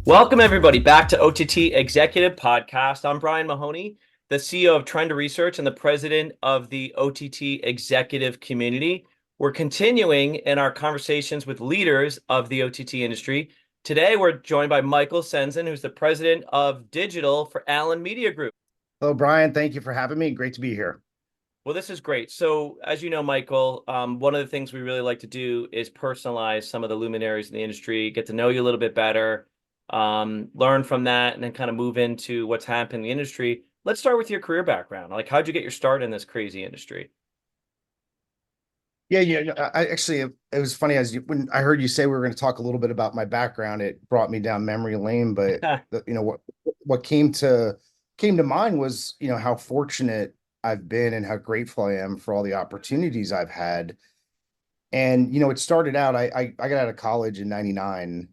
Welcome, everybody, back to OTT Executive Podcast. I'm Brian Mahoney, the CEO of Trend Research and the president of the OTT Executive Community. We're continuing in our conversations with leaders of the OTT industry. Today, we're joined by Michael Senzon, who's the president of digital for Allen Media Group. Hello, Brian. Thank you for having me. Great to be here. Well, this is great. So, as you know, Michael, one of the things we really like to do is personalize some of the luminaries in the industry, get to know you a little bit better, learn from that, and then kind of move into what's happening in the industry. Let's start with your career background. Like, how'd you get your start in this crazy industry? I actually, it was funny when I heard you say we were going to talk a little bit about my background, it brought me down memory lane. But what came to mind was how fortunate I've been and how grateful I am for all the opportunities I've had. And it started out. I got out of college in '99.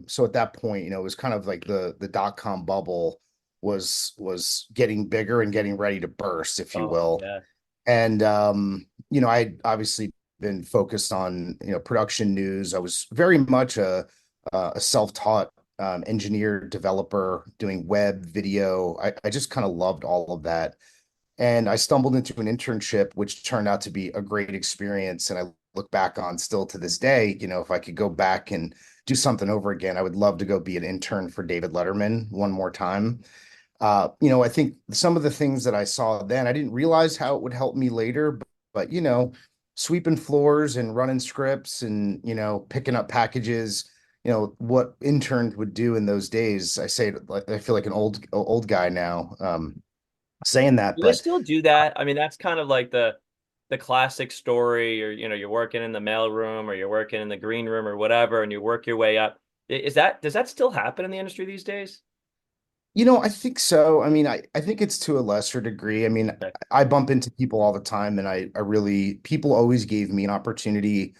So at that point, it was kind of like the dot-com bubble was getting bigger and getting ready to burst, if you Oh, will. yeah. And I'd obviously been focused on production news. I was very much a self-taught engineer, developer, doing web, video. I just kind of loved all of that. And I stumbled into an internship, which turned out to be a great experience. And I look back on still to this day, if I could go back and do something over again, I would love to go be an intern for David Letterman one more time. I think some of the things that I saw then, I didn't realize how it would help me later, but sweeping floors and running scripts and, picking up packages, what interns would do in those days. I say, like, I feel like an old guy now, saying that, Do they but still do that? I mean, that's kind of like the classic story, or you're working in the mail room or you're working in the green room or whatever, and you work your way up. Does that still happen in the industry these days? I think so. I mean, I think it's to a lesser degree. I mean, Okay. I bump into people all the time, and people always gave me an opportunity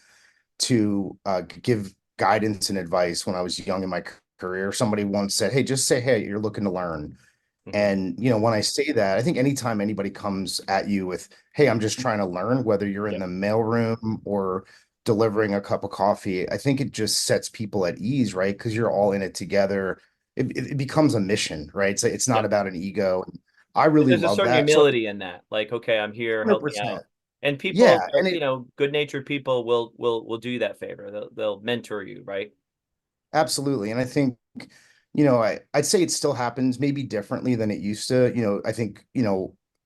to give guidance and advice when I was young in my career. Somebody once said, "Hey, just say, hey, you're looking to learn." Mhm. And when I say that, I think anytime anybody comes at you with, "Hey, I'm just trying to learn," whether you're in Yep. the mailroom or delivering a cup of coffee, I think it just sets people at ease, right? Because you're all in it together. It becomes a mission, right? It's not Yep. about an ego. I really There's a love certain that. So humility in that. Like, okay, I'm here, help me 100%. out. And Yeah. people, And good-natured people will do that favor. They'll mentor you, right? absolutely. And I think, I'd say it still happens maybe differently than it used to. I think,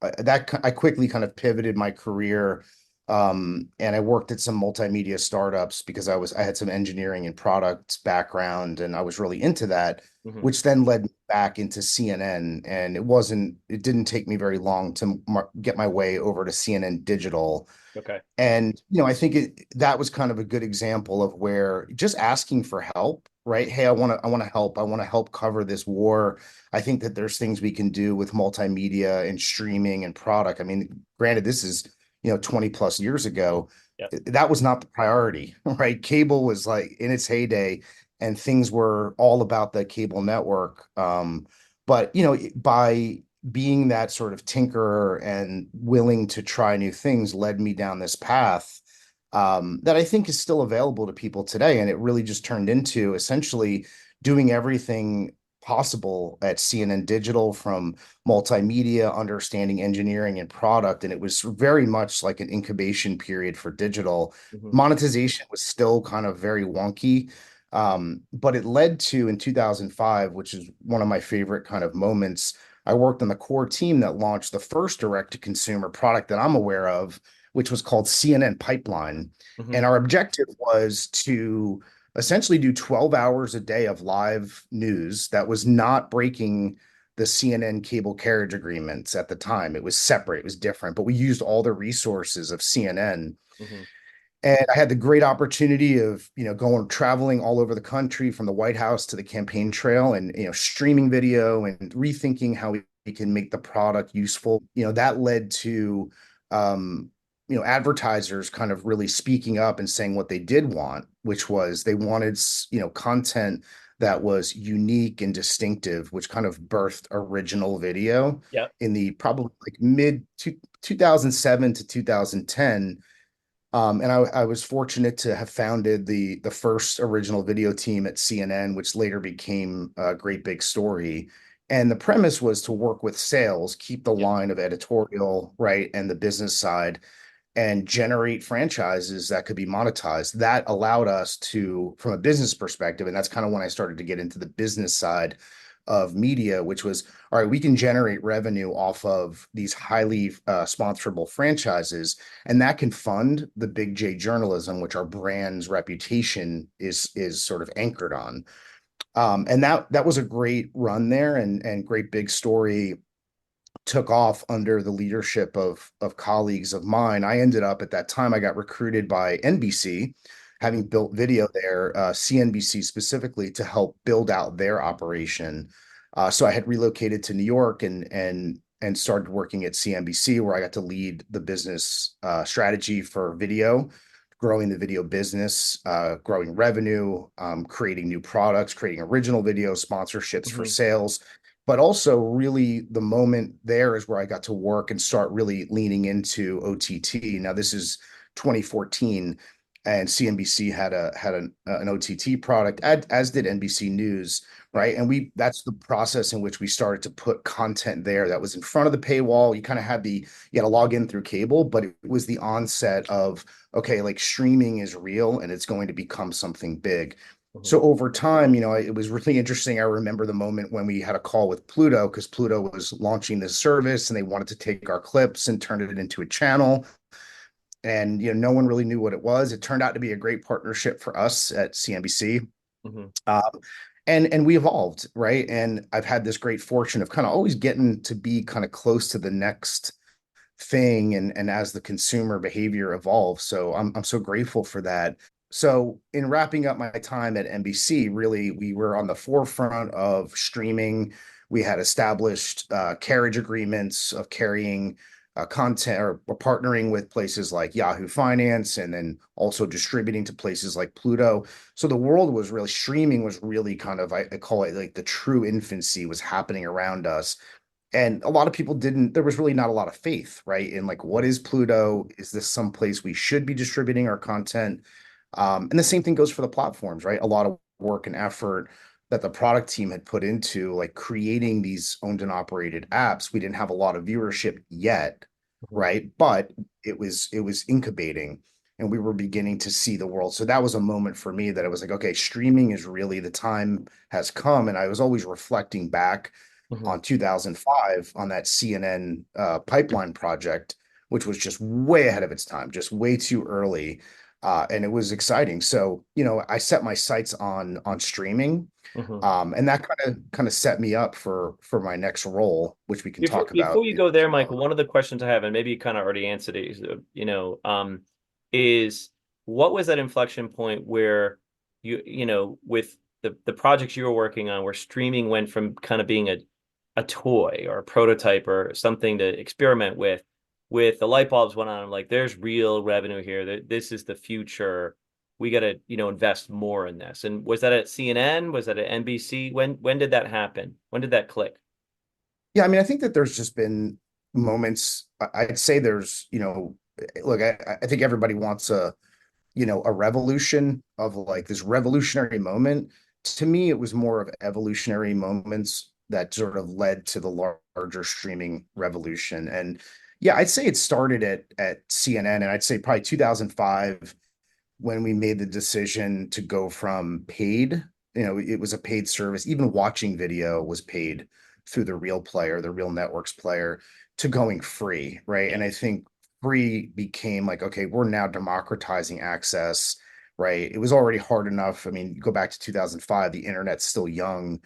I quickly kind of pivoted my career. And I worked at some multimedia startups because I had some engineering and product background and I was really into that, Hmm. which then led me back into CNN. And it didn't take me very long to get my way over to CNN Digital. Okay. And I think that was kind of a good example of where just asking for help, right? Hey, I want to help. I want to help cover this war. I think that there's things we can do with multimedia and streaming and product. I mean, granted, this is 20 plus years ago. Yep. That was not the priority, right? Cable was like in its heyday, and things were all about the cable network. But by being that sort of tinkerer and willing to try new things led me down this path that I think is still available to people today. And it really just turned into essentially doing everything possible at CNN Digital, from multimedia, understanding engineering and product. And it was very much like an incubation period for digital. Hmm. Monetization was still kind of very wonky. But it led to, in 2005, which is one of my favorite kind of moments, I worked on the core team that launched the first direct to consumer product that I'm aware of, which was called CNN Pipeline. Hmm. And our objective was to essentially do 12 hours a day of live news that was not breaking the CNN cable carriage agreements at the time. It was separate, it was different, but we used all the resources of CNN. Hmm. And I had the great opportunity of, going traveling all over the country from the White House to the campaign trail and, streaming video and rethinking how we can make the product useful. That led to, um, advertisers kind of really speaking up and saying what they did want, which was they wanted, content that was unique and distinctive, which kind of birthed original video Yep. in the probably like mid 2007 to 2010. And I was fortunate to have founded the first original video team at CNN, which later became a Great Big Story. And the premise was to work with sales, keep the Yeah. line of editorial, right, and the business side, and generate franchises that could be monetized. That allowed us to, from a business perspective, and that's kind of when I started to get into the business side of media, which was, all right, we can generate revenue off of these highly sponsorable franchises, and that can fund the big J journalism, which our brand's reputation is sort of anchored on. And that was a great run there, and Great Big Story took off under the leadership of colleagues of mine. I ended up at that time, I got recruited by NBC, having Mhm. built video there, CNBC specifically, to help build out their operation. So I had relocated to New York and started working at CNBC, where I got to lead the business strategy for video, growing the video business, growing revenue, creating new products, creating original video sponsorships for Mhm. sales. But also, really, the moment there is where I got to work and start really leaning into OTT. Now, this is 2014, and CNBC an OTT product, as did NBC News, Yeah. right? And we that's the process in which we started to put content there that was in front of the paywall. You kind of had you had to log in through cable, but it was the onset of, okay, like streaming is real and it's going to become something big. Mhm. So over time, it was really interesting. I remember the moment when we had a call with Pluto, because Pluto was launching this service and they wanted to take our clips and turn it into a channel. And no one really knew what it was. It turned out to be a great partnership for us at CNBC. Mhm. Um, and we evolved, right? And I've had this great fortune of kind of always getting to be kind of close to the next thing, and as the consumer behavior evolves. So I'm so grateful for that. So in wrapping up my time at NBC, really we were on the forefront of streaming. We had established carriage agreements of carrying content, or partnering with places like Yahoo Finance, and then also distributing to places like Pluto. So the world was really, streaming was really kind of, I call it like the true infancy was happening around us. And a lot of people didn't, there was really not a lot of faith, right? In like, what Mhm. is Pluto? Is this some place we should be distributing our content? And the same thing goes for the platforms, right? A lot of work and effort that the product team had put into like creating these owned and operated apps. We didn't have a lot of viewership yet, Mhm. right? But it was incubating, and we were beginning to see the world. So that was a moment for me that it was like, okay, streaming is really, the time has come. And I was always reflecting back Mhm. on 2005 on that CNN pipeline project, which was just way ahead of its time, just way too early. And it was exciting. So, I set my sights on streaming. Mhm. And that kind of set me up for my next role, which we can Before talk before about you go as there, well. Michael, one of the questions I have, and maybe you kind of already answered it, is what was that inflection point where with the projects you were working on, where streaming went from kind of being a toy or a prototype or something to experiment with the light bulbs went on. I'm like, there's real revenue here. This is the future. We got to, invest more in this. And was that at CNN? Was that at NBC? When did that happen? When did that click? Yeah, I mean, I think that there's just been moments. I'd say there's, look, I think everybody wants a revolution of like this revolutionary moment. To me, it was more of evolutionary moments that sort of led to the larger streaming revolution. And yeah, I'd say it started at CNN, and I'd say probably 2005 when we made the decision to go from paid, it was a paid service. Even watching video was paid through the Real Player, the Real Networks player, to going free, right? Yeah. And I think free became like, okay, we're now democratizing access, right? It was already hard enough. I mean, go back to 2005, the internet's still young,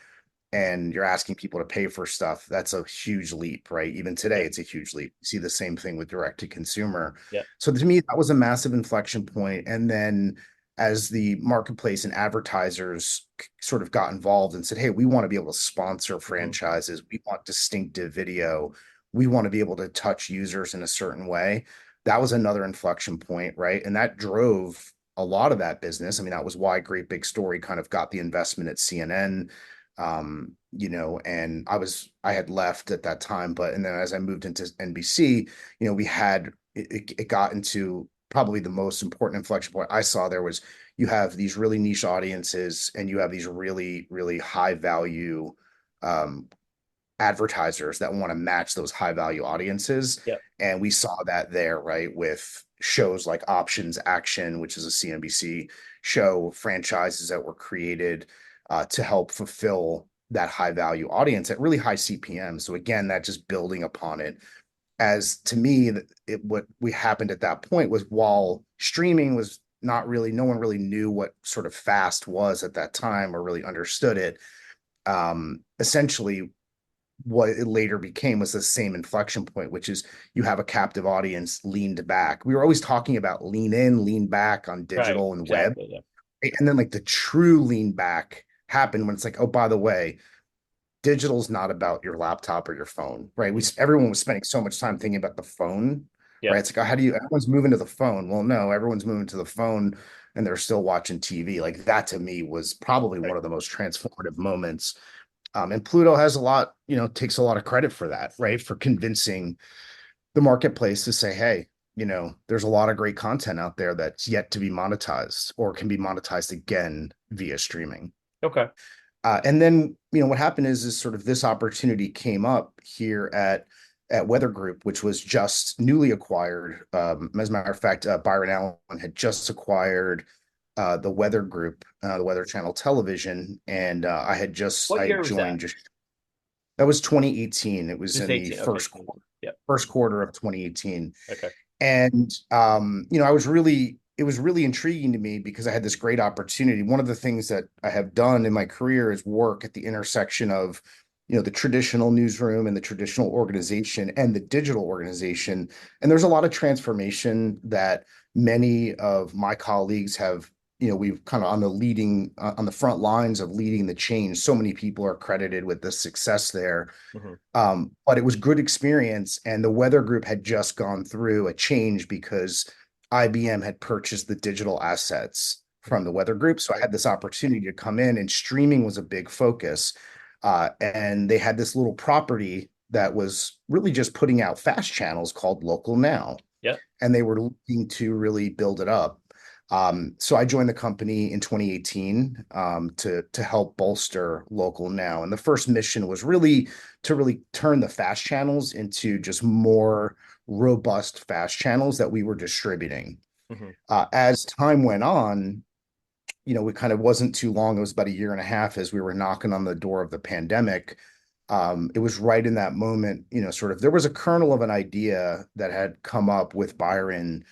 and you're asking people to pay for stuff. That's a huge leap, right? Even today, Yeah. it's a huge leap. You see the same thing with direct to consumer. Yeah. So to me, that was a massive inflection point. And then as the marketplace and advertisers sort of got involved and said, hey, we want to be able to sponsor Mhm. franchises, we want distinctive video, we want to be able to touch users in a certain way. That was another inflection point, right? And that drove a lot of that business. I mean, that was why Great Big Story kind of got the investment at CNN. And I had left at that time, and then as I moved into NBC, we had it got into probably the most important inflection point I saw there was you have these really niche audiences and you have these really, really high value um, advertisers that want to match those high value audiences. Yeah. And we saw that there, right, with shows like Options Action, which is a CNBC show, franchises that were created to help fulfill that high value audience at really high CPM. So again, that just building upon it. As to me, what we happened at that point was while streaming was not really, no one really knew what sort of fast was at that time or really understood it. Essentially, what it later became was the same inflection point, which is you have a captive audience leaned back. We were always talking about lean in, lean back on Right. digital and web. Exactly. Yeah. And then like the true lean back happened when it's like, oh, by the way, digital's not about your laptop or your phone, right? Mhm. Everyone was spending so much time thinking about the phone, Yeah. right? It's like, oh, how do you, everyone's moving to the phone. Well, no, everyone's moving to the phone and they're still watching TV. Like that to me was probably Right. one of the most transformative moments. And Pluto has a lot, takes a lot of credit for that, right? For convincing the marketplace to say, hey, there's a lot of great content out there that's yet to be monetized or can be monetized again via streaming. Okay. And then, what happened is sort of this opportunity came up here at Weather Group, which was just newly acquired. As a matter of fact, Byron Allen had just acquired the Weather Group, the Weather Channel Television, and What I year had was that? joined just that was 2018. It was Just in the 18. Okay. 2018. Yep. first quarter of 2018. Okay. And it was really intriguing to me because I had this great opportunity. One of the things that I have done in my career is work at the intersection of, the traditional newsroom and the traditional organization and the digital organization. And there's a lot of transformation that many of my colleagues have, we've kind of on the front lines of leading the change. So many people are credited with the success there. Hmm. But it was good experience. And the Weather Group had just gone through a change because IBM had purchased the digital assets Hmm. from the Weather Group. So I had this opportunity to come in, and streaming was a big focus. And they had this little property that was really just putting out fast channels called Local Now. Yeah. And they were looking to really build it up. So I joined the company in 2018 to help bolster Local Now. And the first mission was really to really turn the fast channels into just more robust fast channels that we were distributing. Hmm. As time went on, we kind of wasn't too long. It was about a year and a half as we were knocking on the door of the pandemic. It was right in that moment, sort of there was a kernel of an idea that had come up with Byron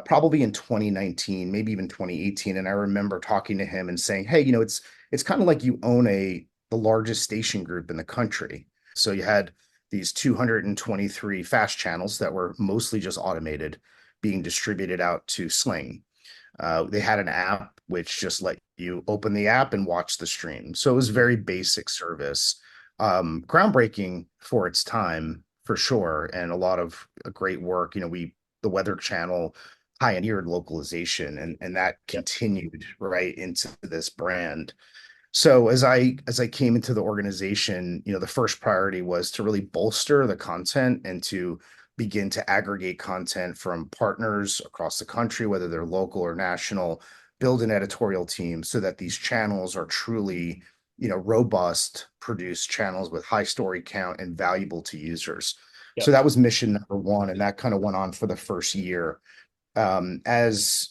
probably in 2019, maybe even 2018. And I remember talking to him and saying, hey, it's kind of like you own the largest station group in the country. So you had these 223 fast channels that were mostly just automated being distributed out to Sling. They had an app which just let you open the app and watch the stream. So it was very basic service, groundbreaking for its time for sure, and a lot of great work. The Weather Channel pioneered localization, and that Yep. continued right into this brand. So as I came into the organization, the first priority was to really bolster the content and to begin to aggregate content from partners across the country, whether they're local or national, build an editorial team so that these channels are truly, robust, produced channels with high story count and valuable to users. So Yep. that was mission number one, and that kind of went on for the first year. As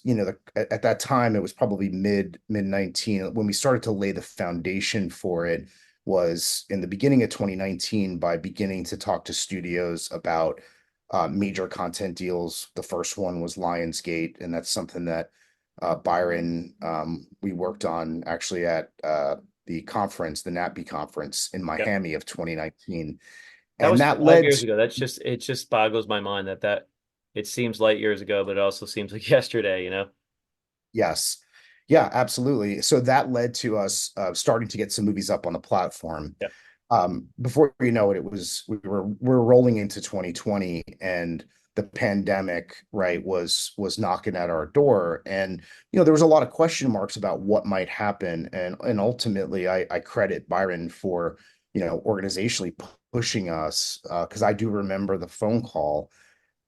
at that time it was probably mid 19 when we started to lay the foundation for it was in the beginning of 2019 by beginning to talk to studios about major content deals. The first one was Lionsgate, and that's something that Byron we worked on actually at the conference, the NAPI conference in Yep. Miami of 2019, That and was that 5 years ago. It just boggles my mind that it seems light years ago, but it also seems like yesterday, you know? Yes. Yeah, absolutely. So that led to us starting to get some movies up on the platform. Yep. Before you know it, we're rolling into 2020, and the pandemic, right, was knocking at our door. And there was a lot of question marks about what might happen. And ultimately I credit Byron for, organizationally pushing us, because I do remember the phone call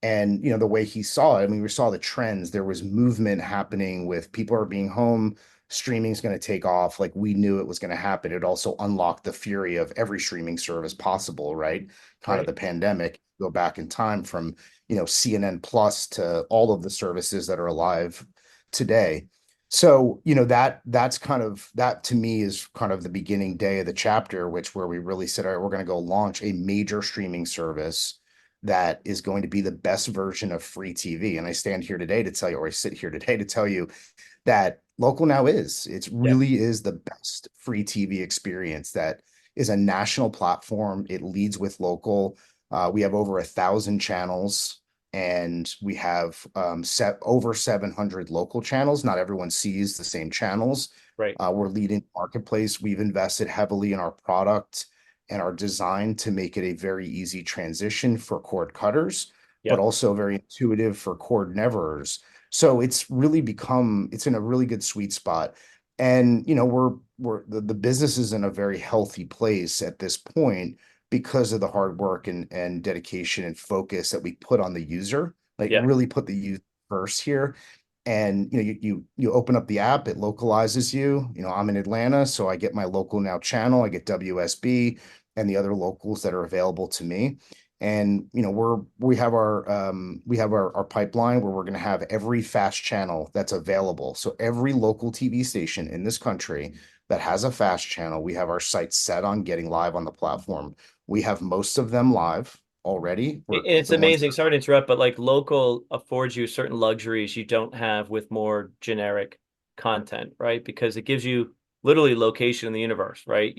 And, the way he saw it, I mean, we saw the trends. There was movement happening with people are being home. Streaming is going to take off. Like we knew it was going to happen. It also unlocked the fury of every streaming service possible, right? Kind of Right. the pandemic, go back in time from, CNN Plus to all of the services that are alive today. So, that's kind of that to me is kind of the beginning day of the chapter, which where we really said, all right, we're going to go launch a major streaming service that is going to be the best version of free TV. And I stand here today to tell you, or I sit here today to tell you that Local Now it Yeah. really is the best free TV experience that is a national platform. It leads with local. We have over 1,000 channels and we have over 700 local channels. Not everyone sees the same channels. Right. We're leading marketplace. We've invested heavily in our product and our design to make it a very easy transition for cord cutters, but Yep. also very intuitive for cord neverers. So it's in a really good sweet spot. And the business is in a very healthy place at this point because of the hard work and dedication and focus that we put on the user, like Yeah. really put the user first here. And you open up the app, it localizes you. I'm in Atlanta, so I get my Local Now channel, I get WSB and the other locals that are available to me. And we have our pipeline where we're going to have every fast channel that's available. So every local TV station in this country that has a fast channel, we have our sights set on getting live on the platform. We have most of them live already. We're It's the ones that amazing. Sorry to interrupt, but like local affords you certain luxuries you don't have with more generic content, right? Because it gives you literally location in the universe, right?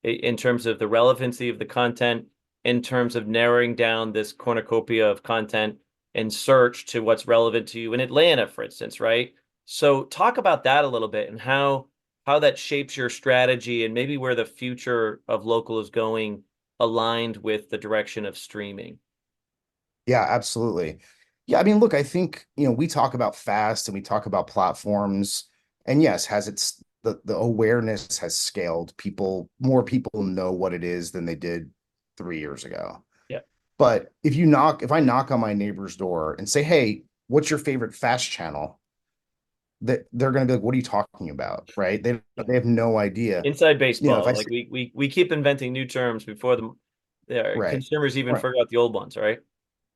In terms of the relevancy of the content, in terms of narrowing down this cornucopia of content and search to what's relevant to you in Atlanta, for instance, right? So talk about that a little bit and how that shapes your strategy and maybe where the future of local is going aligned with the direction of streaming. Yeah, absolutely. Yeah, I mean, look, I think, we talk about fast and we talk about platforms, and yes, has it's the awareness has scaled. More people know what it is than they did 3 years ago. Yeah. But if I knock on my neighbor's door and say, "Hey, what's your favorite fast channel?" That they're going to be like, "What are you talking about?" Right? They have no idea. Inside If I baseball, like say, we keep inventing new terms before the right, consumers even right. forgot the old ones, right?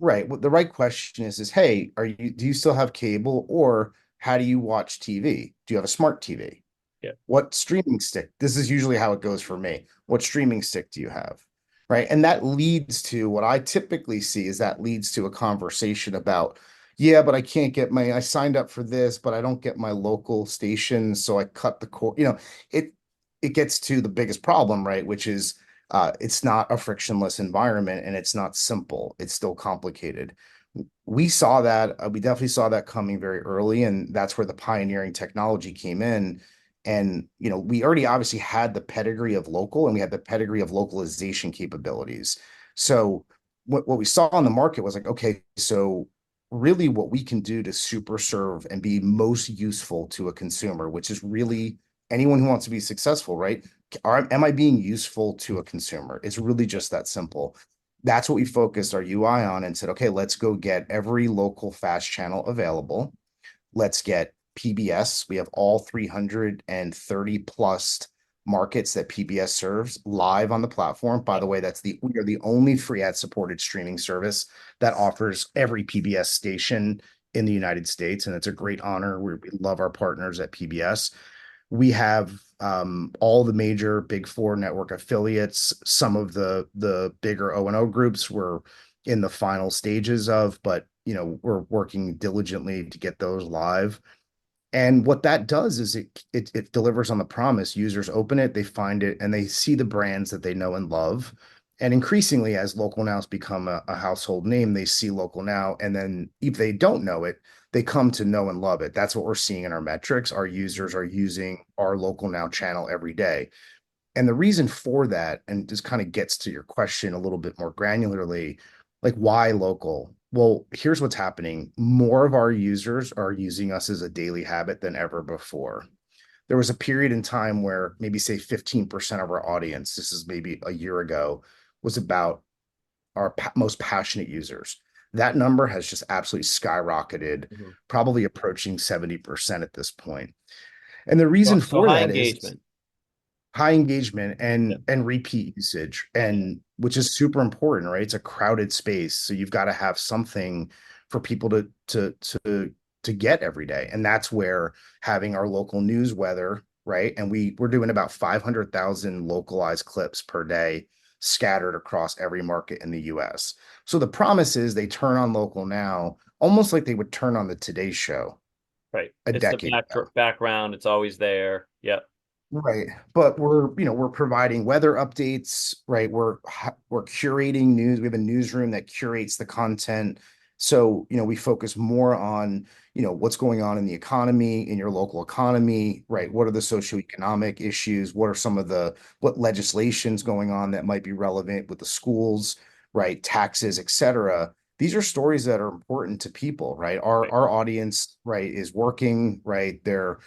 Right. Well, the right question is, hey, do you still have cable or how do you watch TV? Do you have a smart TV? Yeah. What streaming stick? This is usually how it goes for me. What streaming stick do you have? Right. And that leads to what I typically see is that leads to a conversation about, yeah, but I signed up for this, but I don't get my local station. So I cut the cord. It, it gets to the biggest problem, right? Which is, it's not a frictionless environment and it's not simple. It's still complicated. We saw that, we definitely saw that coming very early, and that's where the pioneering technology came in. And, we already obviously had the pedigree of local and we had the pedigree of localization capabilities. So what we saw on the market was like, okay, so really what we can do to super serve and be most useful to a consumer, which is really anyone who wants to be successful, right? Am I being useful to a consumer? It's really Yeah. just that simple. That's what we focused our UI on and said, okay, let's go get every local fast channel available. Let's get PBS. We have all 330 plus markets that PBS serves live on the platform. By the way, we are the only free ad supported streaming service that offers every PBS station in the United States. And it's a great honor. We love our partners at PBS. We have all the major Big Four network affiliates. Some of the bigger O&O groups we're in the final stages of, but we're working diligently to get those live. And what that does is it delivers on the promise. Users open it, they find it, and they see the brands that they know and love. And increasingly, as Local Now's become a household name, they see Local Now, and then if they don't know it, they come to know and love it. That's what we're seeing in our metrics. Our users are using our Local Now channel every day. And the reason for that, and just kind of gets to your question a little bit more granularly, like why local? Well, here's what's happening. More of our users are using us as a daily habit than ever before. There was a period in time where maybe say 15% of our audience, this is maybe a year ago, was about our most passionate users. That number has just absolutely skyrocketed, Mhm. probably approaching 70% at this point. And the So, reason so for high that is engagement. high engagement Yeah. and repeat usage, Yeah. and which is super important, right? It's a crowded space, so you've got to have something for people to get every day. And that's where having our local news weather, right? And we're doing about 500,000 localized clips per day scattered across every market in the US. So the promise is they turn on local now almost like they would turn on the Today Show Right. a It's the decade ago. background. It's always there. Yep. Right. But we're providing weather updates, right? We're curating news. We have a newsroom that curates the content. So, we focus more on, what's going on in the economy, in your local economy, right? Mhm. What are the socioeconomic issues? What are what legislation's going on that might be relevant with the schools, right? Taxes, et cetera. These are stories that are important to people, right? Our Right. our audience, right, is working, right? They're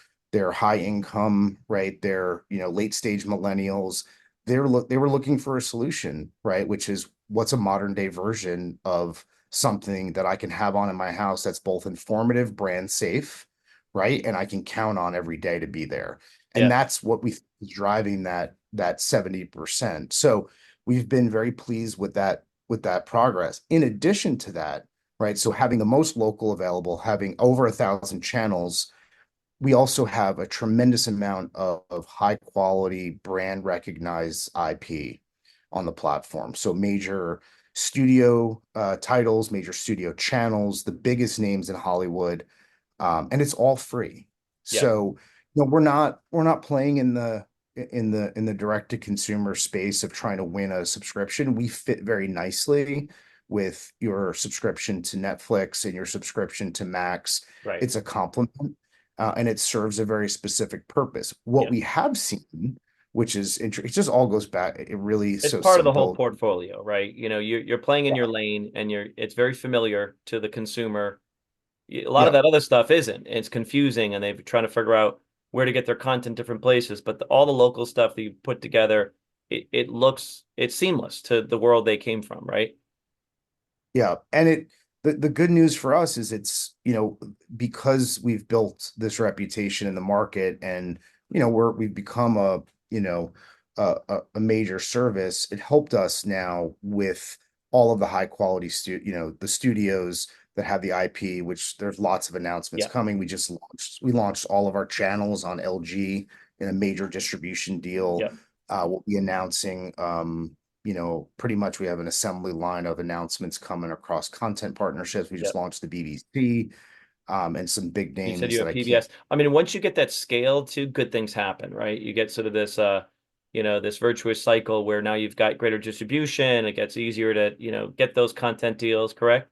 high income, right? They're, late stage millennials. They were looking for a solution, right? Which is what's a modern day version of something that I can have on in my house that's both informative, brand safe, right? And I can count on every day to be there. And Yeah. that's what we is driving that 70%. So we've been very pleased with that progress. In addition to that, right? So having the most local available, having over 1,000 channels, we also have a tremendous amount of high quality brand recognized IP on the platform. So major studio titles, major studio channels, the biggest names in Hollywood, and it's all free. Yeah. So, we're not playing in the direct to consumer space of trying to win a subscription. We fit very nicely with your subscription to Netflix and your subscription to Max. Right. It's a complement, and it serves a very specific purpose. What Yeah. we have seen, which is interesting, it just all goes back. It really is It's so part of the whole simple. portfolio, right? You're playing in your lane and it's very familiar to the consumer. A lot of Yeah, that other stuff isn't. It's confusing and they're trying to figure out where to get their content different places. But all the local stuff that you put together, it's seamless to the world they came from, right? yeah, and the good news for us is it's, because we've built this reputation in the market, and we've become a major service. It helped us now with all of the high quality the studios that have the IP, which there's lots of announcements Yeah. coming. We launched all of our channels on LG in a major distribution deal. Yeah. We'll be announcing pretty much we have an assembly line of announcements coming across content partnerships. We Yeah. just launched the BBC, and some big You said names you that have I can't. PBS. I mean, once you get that scale too, good things happen, right? You get sort of this this virtuous cycle where now you've got greater distribution. It gets easier to, get those content deals, correct?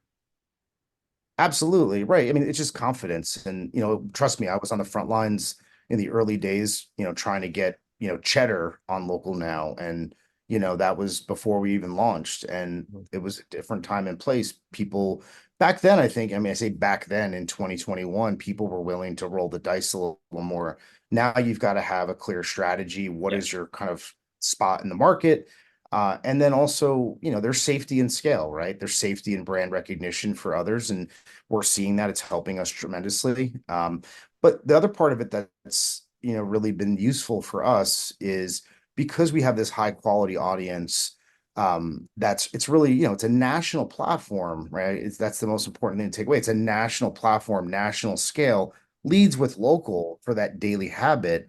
Absolutely right. I mean, it's just confidence, and trust me, I was on the front lines in the early days, trying to get cheddar on local now, and that was before we even launched, and Mhm. it was a different time and place. People back then, I mean, I say back then in 2021, people were willing to roll the dice a little more. Now you've got to have a clear strategy. What Yeah. is your kind of spot in the market? And then also, there's safety and scale, right? There's safety and brand recognition for others, and we're seeing that it's helping us tremendously. But the other part of it that's really been useful for us is because we have this high quality audience. It's really, it's a national platform, right? That's the most important thing to take away. It's a national platform, national scale, leads with local for that daily habit.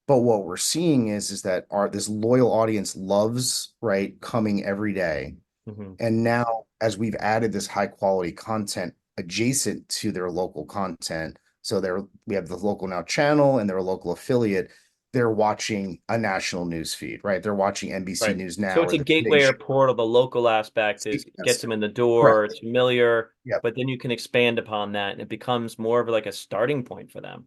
But what we're seeing is that our this loyal audience loves, right, coming every day. Mhm. And now, as we've added this high quality content adjacent to their local content, so we have the local now channel and their local affiliate, they're watching a national news feed, right? They're watching NBC Right. News So Now it's or a the Today gateway or Show. portal. The local aspect is gets Yes, them in the door. correct. It's familiar, Yep. but then you can expand upon that and it becomes more of like a starting point for them.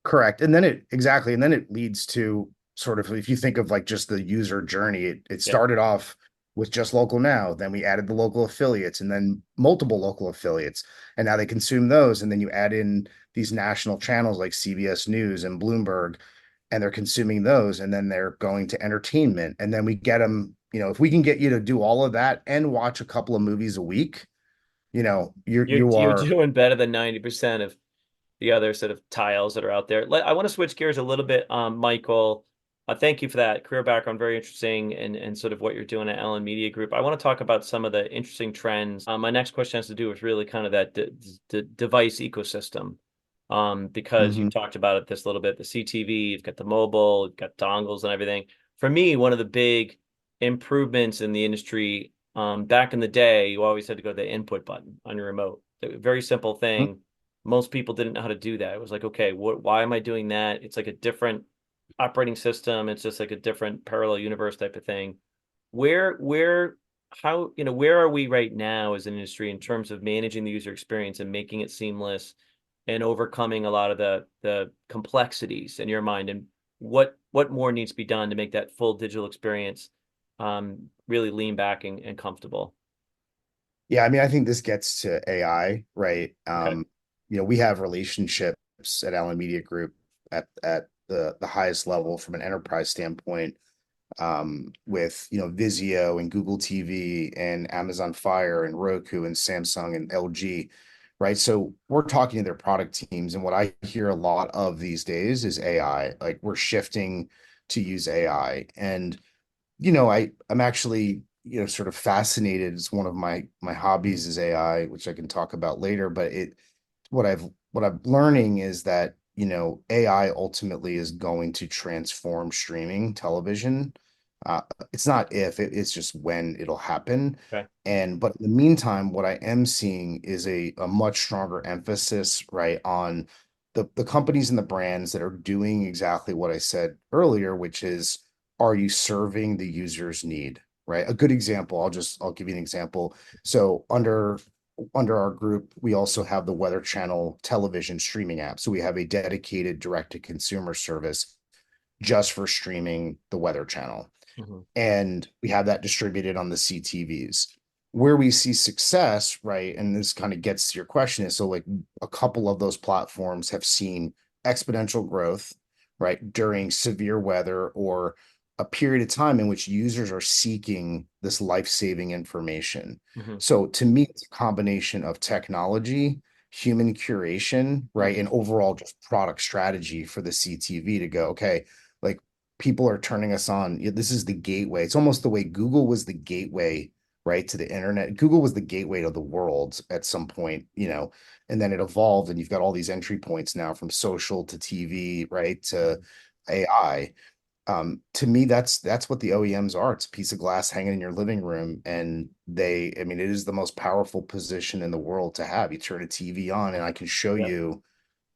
Correct. And then it leads to sort of, if you think of like just the user journey, it Yeah. started off with just local now, then we added the local affiliates and then multiple local affiliates. And now they consume those. And then you add in these national channels like CBS News and Bloomberg, and they're consuming those. And then they're going to entertainment. And then we get them, if we can get you to do all of that and watch a couple of movies a week, you You're are. doing better than 90% of the other sort of tiles that are out there. I want to switch gears a little bit, Michael. Thank you for that career background, very interesting, and sort of what you're doing at Allen Media Group. I want to talk about some of the interesting trends. My next question has to do with really kind of that device ecosystem, because you Mhm. talked about it this little bit. The CTV, you've got the mobile, you've got dongles and everything. For me, one of the big improvements in the industry, back in the day, you always had to go to the input button on your remote. A very simple thing. Most people didn't know how to do that. It was like, okay, why am I doing that? It's like a different operating system. It's just like a different parallel universe type of thing. Where, how, where are we right now as an industry in terms of managing the user experience and making it seamless and overcoming a lot of the complexities in your mind? And what more needs to be done to make that full digital experience really lean back and comfortable? Yeah, I mean, I think this gets to AI, right? Okay. We have relationships at Allen Media Group at the highest level from an enterprise standpoint, with Vizio and Google TV and Amazon Fire and Roku and Samsung and LG, right? So we're talking to their product teams, and what I hear a lot of these days is AI. Like, we're shifting to use AI, and I'm actually, sort of fascinated. It's one of my hobbies is AI, which I can talk about later. But what I'm learning is that, AI ultimately is going to transform streaming television. Uh, it's not if, it's just when it'll happen. Okay. But in the meantime, what I am seeing is a much stronger emphasis, right, on the companies and the brands that are doing exactly what I said earlier, which is, are you serving the user's need, right? A good example, I'll give you an example. So under our group, we also have the Weather Channel television streaming app. So we have a dedicated direct to consumer service just for streaming the Weather Channel. Mhm. And we have that distributed on the CTVs. Where we see success, right? And this kind of gets to your question is, so like a couple of those platforms have seen exponential growth, right, during severe weather or a period of time in which users are seeking this life-saving information. Mhm. So to me, it's a combination of technology, human curation, right, Mhm. and overall just product strategy for the CTV to go, okay, like, people are turning us on. This is the gateway. It's almost the way Google was the gateway, right, to the internet. Google was the gateway to the world at some point, and then it evolved, and you've got all these entry points now from social to TV, right, to Mhm. AI. To me, that's what the OEMs are. It's a piece of glass hanging in your living room, and I mean, it is the most powerful position in the world to have. You turn a TV on, and I can show Yeah. you,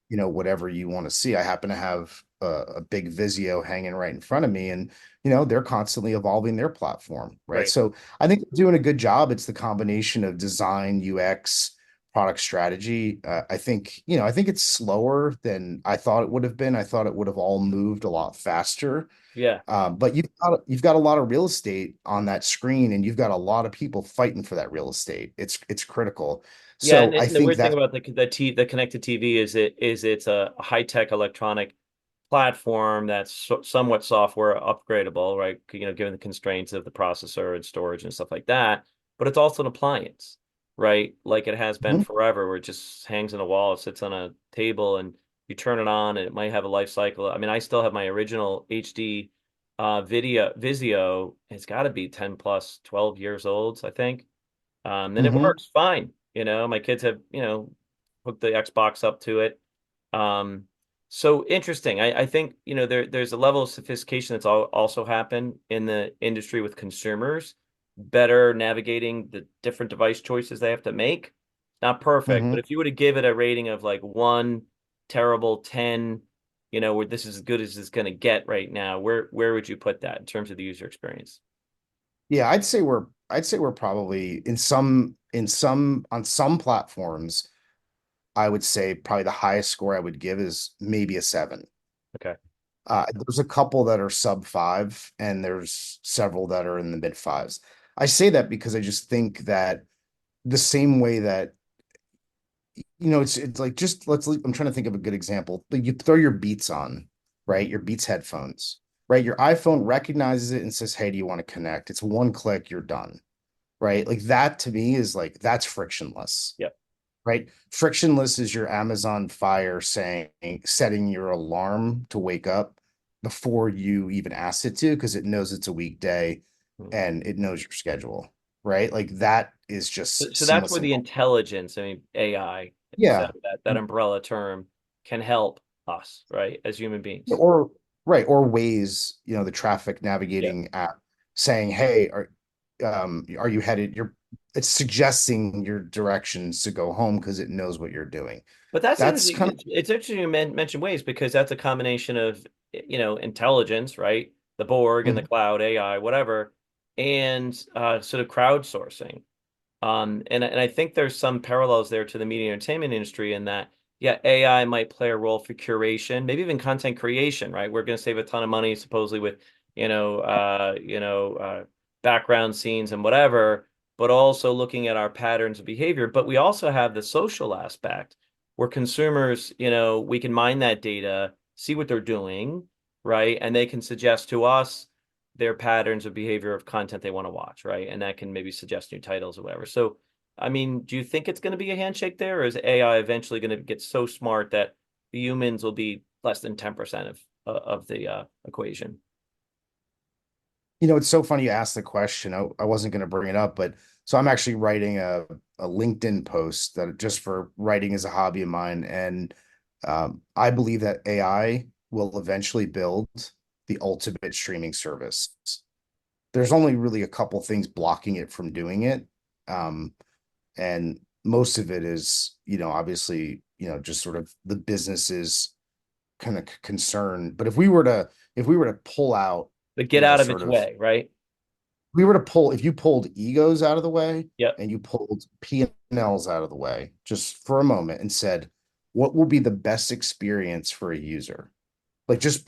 whatever you want to see. I happen to have a big Vizio hanging right in front of me, and they're constantly evolving their platform, right? Right. So I think they're doing a good job. It's the combination of design, UX, product strategy. I think it's slower than I thought it would have been. I thought it would have all moved a lot faster. Yeah. But you've got a lot of real estate on that screen, and you've got a lot of people fighting for that real estate. It's critical. Yeah, So I and the think weird thing that's about the connected TV is it's a high-tech electronic platform that's somewhat software upgradable, right? Given the constraints of the processor and storage and stuff like that. But it's also an appliance, right? Like it has been Mhm, forever, where it just hangs on a wall, it sits on a table, and you turn it on, and it might have a life cycle. I mean, I still have my original HD video Vizio. It's got to be 10 plus 12 years old, I think. And it mhm. works fine. My kids have, hooked the Xbox up to it. Um, so interesting. I think, there's a level of sophistication that's also happened in the industry with consumers, better navigating the different device choices they have to make. Not perfect, but Hmm. if you were to give it a rating of like one terrible 10, where this is as good as it's going to get right now, where would you put that in terms of the user experience? Yeah, I'd say we're probably in some on some platforms, I would say probably the highest score I would give is maybe a 7. Okay. There's a couple that are sub 5, and there's several that are in the mid fives. I say that because I just think that the same way that it's like, just I'm trying to think of a good example. Like, you throw your Beats on, right? Your Beats headphones, right? Your iPhone recognizes it and says, "Hey, do you want to connect?" It's one click, you're done. right? Like that to me is like that's frictionless, Yep. right? Frictionless is your Amazon Fire saying setting your alarm to wake up before you even ask it to, because it knows it's a weekday Mhm. and it knows your schedule, right? Like that is So, just so that's seamless where and the intelligence, I mean, AI, yeah. that umbrella term can help us, right, as human beings. Or right, or Waze, the traffic Yeah. navigating app saying, "Hey, are you headed? It's suggesting your directions to go home because it knows what you're doing." But that's That's interesting. kind of It's interesting you mention ways because that's a combination of, intelligence, right? The Borg and the Mhm. cloud, AI, whatever, and sort of crowdsourcing. And I think there's some parallels there to the media entertainment industry in that, yeah, AI might play a role for curation, maybe even content creation, right? We're going to save a ton of money supposedly with, you know, uh, you know, uh, background scenes and whatever, but also looking at our patterns of behavior. But we also have the social aspect where consumers, we can mine that data, see what they're doing, right? And they can suggest to us their patterns of behavior of content they want to watch, right? And that can maybe suggest new titles or whatever. So, I mean, do you think it's going to be a handshake there, or is AI eventually going to get so smart that the humans will be less than 10% of the equation? it's so funny you asked the question. I wasn't going to bring it up, but so I'm actually writing a LinkedIn post that just for writing is a hobby of mine, and I believe that AI will eventually build the ultimate streaming service. There's only really a couple things blocking it from doing it. Um, and most of it is, obviously, just sort of the business's kind of concern. But if we were to pull out, But get out of sort its of, way, right? if you pulled egos out of the way Yep. and you pulled P&Ls out of the way just for a moment and said, what will be the best experience for a user? Like just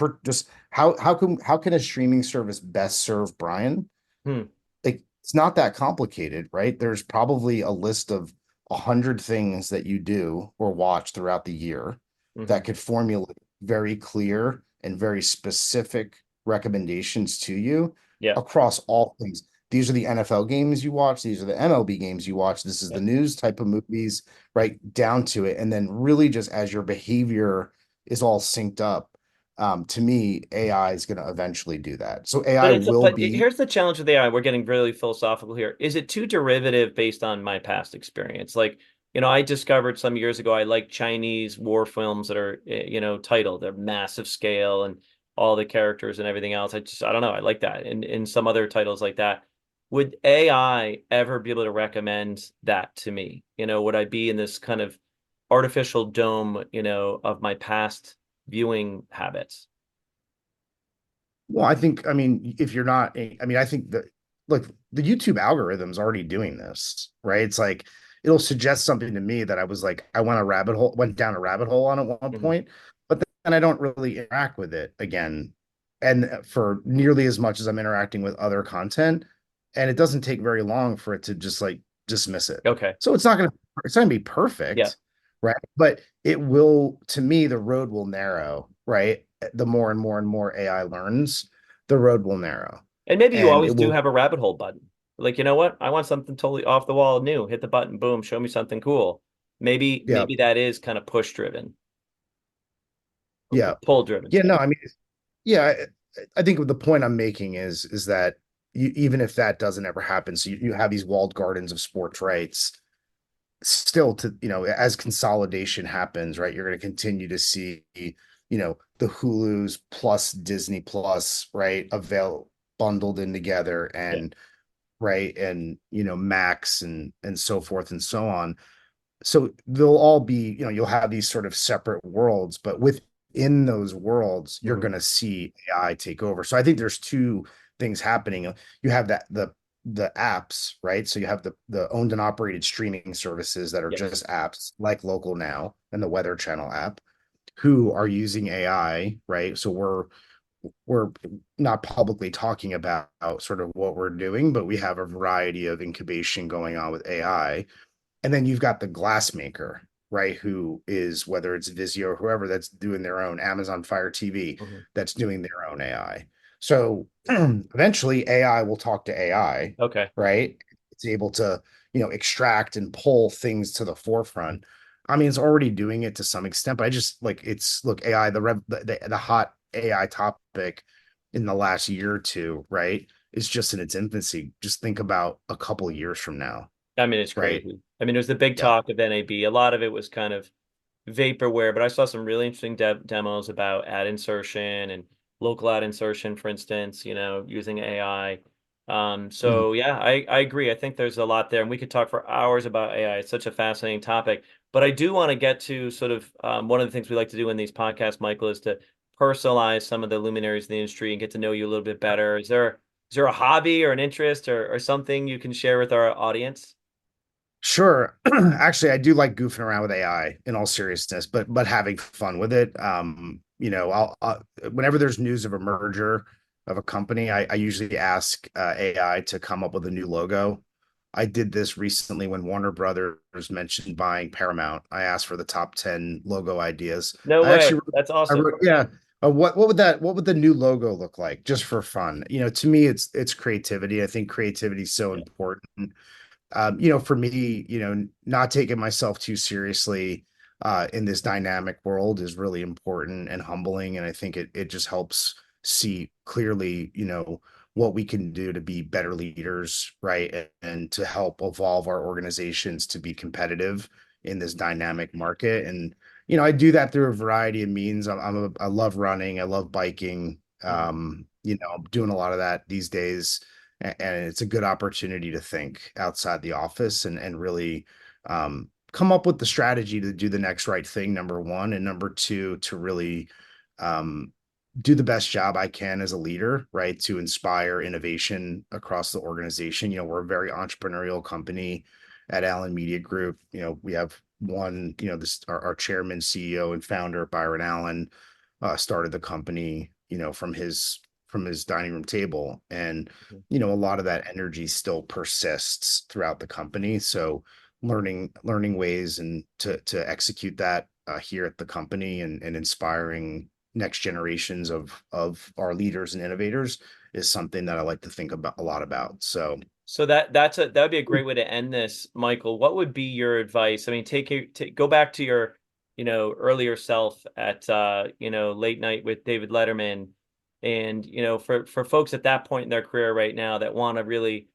how can a streaming service best serve Brian? Hmm. Like it's not that complicated, right? There's probably a list of 100 things that you do or watch throughout the year Hmm. that could formulate very clear and very specific recommendations to you Yeah. across all things. These are the NFL games you watch. These are the MLB games you watch. This is Yeah. the news type of movies, right? Down to it. And then really just as your behavior is all synced up, to me, AI is going to eventually do that. So AI will But be. here's the challenge with AI. We're getting really philosophical here. Is it too derivative based on my past experience? Like, I discovered some years ago I like Chinese war films that are, titled. They're massive scale and all the characters and everything else. I don't know. I like that. And in some other titles like that. Would AI ever be able to recommend that to me? Would I be in this kind of artificial dome, of my past viewing habits? Well, I mean, if you're not, I mean, I think that, look, the YouTube algorithm's already doing this, right? It's like it'll suggest something to me that I was like, went down a rabbit hole on at one Hmm. point, but then I don't really interact with it again. And for nearly as much as I'm interacting with other content, and it doesn't take very long for it to just like dismiss it. Okay. So it's not gonna be Yeah. perfect, right? But it will, to me, the road will narrow, right? The more and more and more AI learns, the road will narrow. And maybe you And always it do will, have a rabbit hole button. Like, you know what? I want something totally off the wall new. Hit the button, boom, show me something cool. yeah, Maybe that is kind of push driven or yeah, pull driven. yeah. No, I mean, yeah, I think the point I'm making is that even if that doesn't ever happen, so you have these walled gardens of sports rights still as consolidation happens, right? You're going to continue to see, the Hulu's plus Disney Plus, right? Bundled in together Yeah. and right. And, Max and so forth and so on. So they'll all be, you'll have these sort of separate worlds, but within those worlds, you're Hmm. going to see AI take over. So I think there's two things happening. You have the apps, right? So you have the owned and operated streaming services that are Yes. just apps like Local Now and the Weather Channel app, who are using AI, right? So we're not publicly talking about sort of what we're doing, but we have a variety of incubation going on with AI. And then you've got the glass maker, right? Who is, whether it's Vizio or whoever, that's doing their own Amazon Fire TV, Hmm. that's doing their own AI. So eventually AI will talk to AI, Okay. right? it's able to, extract and pull things to the forefront. I mean, it's already doing it to some extent, but I just like it's look, AI, the hot AI topic in the last year or two, right? Is just in its infancy. Just think about a couple of years from now, I mean, it's right? crazy. I mean, it was the big Yeah. talk of NAB. A lot of it was kind of vaporware, but I saw some really interesting demos about ad insertion and local ad insertion, for instance, using AI. Mhm. So yeah, I agree. I think there's a lot there, and we could talk for hours about AI. It's such a fascinating topic. But I do want to get to sort of one of the things we like to do in these podcasts, Michael, is to personalize some of the luminaries in the industry and get to know you a little bit better. Is there a hobby or an interest or something you can share with our audience? Sure. Actually, I do like goofing around with AI in all seriousness, but having fun with it. Whenever there's news of a merger of a company, I usually ask AI to come up with a new logo. I did this recently when Warner Brothers mentioned buying Paramount. I asked for the top 10 logo ideas. No I actually way. That's I awesome. wrote, yeah. What would the new logo look like just for fun? To me, it's creativity. I think creativity is so Yeah. important. For me, not taking myself too seriously in this dynamic world is really important and humbling. And I think it just helps see clearly, what we can do to be better leaders, right? And to help evolve our organizations to be competitive in this dynamic market. And, I do that through a variety of means. I love running. I love biking. Mhm. I'm doing a lot of that these days, and it's a good opportunity to think outside the office and really come up with the strategy to do the next right thing, number one, and number two, to really um, do the best job I can as a leader, right? To inspire innovation across the organization. We're a very entrepreneurial company at Allen Media Group. We have one, this our chairman, CEO, and founder, Byron Allen, started the company, from his dining room table. And, a lot of that energy still persists throughout the company. So learning ways and to execute that here at the company and inspiring next generations of our leaders and innovators is something that I like to think about a lot about. So So that would be a great way to end this, Michael. What would be your advice? I mean, go back to your, earlier self at late night with David Letterman, and for folks at that point in their career right now that want to really,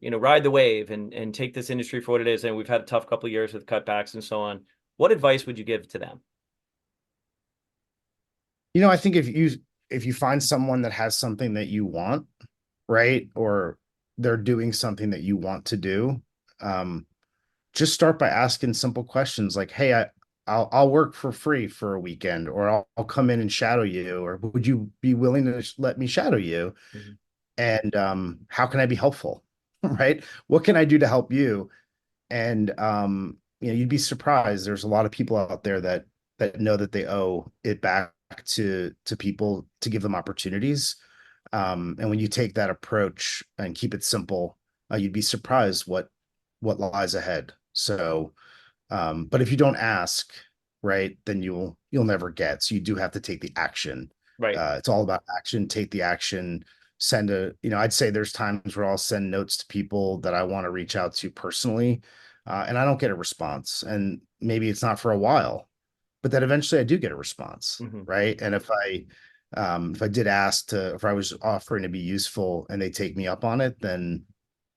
ride the wave and take this industry for what it is. And we've had a tough couple of years with cutbacks and so on. What advice would you give to them? I think if you find someone that has something that you want, right? Or they're doing something that you want to do, um, just start by asking simple questions like, "Hey, I'll work for free for a weekend, or I'll come in and shadow you, or would you be willing to let me shadow you? Mhm. And how can I be helpful?" Right? What can I do to help you? And you'd be surprised. There's a lot of people out there that know that they owe it back to people to give them opportunities. And when you take that approach and keep it simple, you'd be surprised what lies ahead. So, but if you don't ask, right, then you'll never get. So you do have to take the action. Right. It's all about action. Take the action. I'd say there's times where I'll send notes to people that I want to reach out to personally, and I don't get a response. And maybe it's not for a while, but then eventually I do get a response, Hmm. right? And if I did ask if I was offering to be useful and they take me up on it, then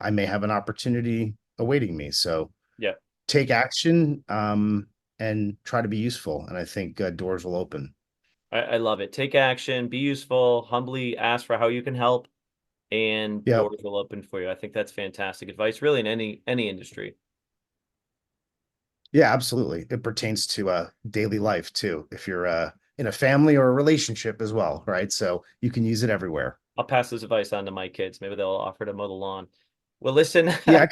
I may have an opportunity awaiting me. So Yeah. take action, and try to be useful. And I think doors will open. I love it. Take action, be useful, humbly ask for how you can help, and Yep. doors will open for you. I think that's fantastic advice, really, in any industry. Yeah, absolutely. It pertains to daily life too. If you're in a family or a relationship as well, right? So you can use it everywhere. I'll pass this advice on to my kids. Maybe they'll offer to mow the lawn. Well, listen, Yeah,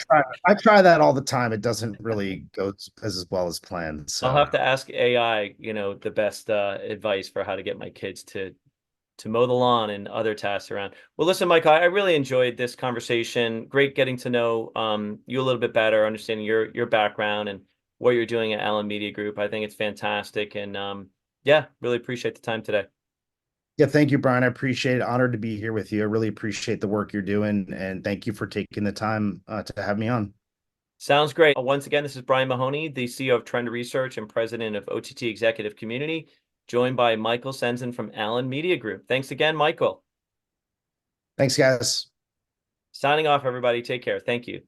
I try that all the time. It doesn't really go as well as planned. I'll So have to ask AI, the best advice for how to get my kids to mow the lawn and other tasks around. Well, listen, Mike, I really enjoyed this conversation. Great getting to know you a little bit better, understanding your background and what you're doing at Allen Media Group. I think it's fantastic, and yeah, really appreciate the time today. Yeah, thank you, Brian. I appreciate it. Honored to be here with you. I really appreciate the work you're doing, and thank you for taking the time to have me on. Sounds great. Once again, this is Brian Mahoney, the CEO of Trend Research and president of OTT Executive Community, joined by Michael Senzon from Allen Media Group. Thanks again, Michael. Thanks, guys. Signing off, everybody. Take care. Thank you.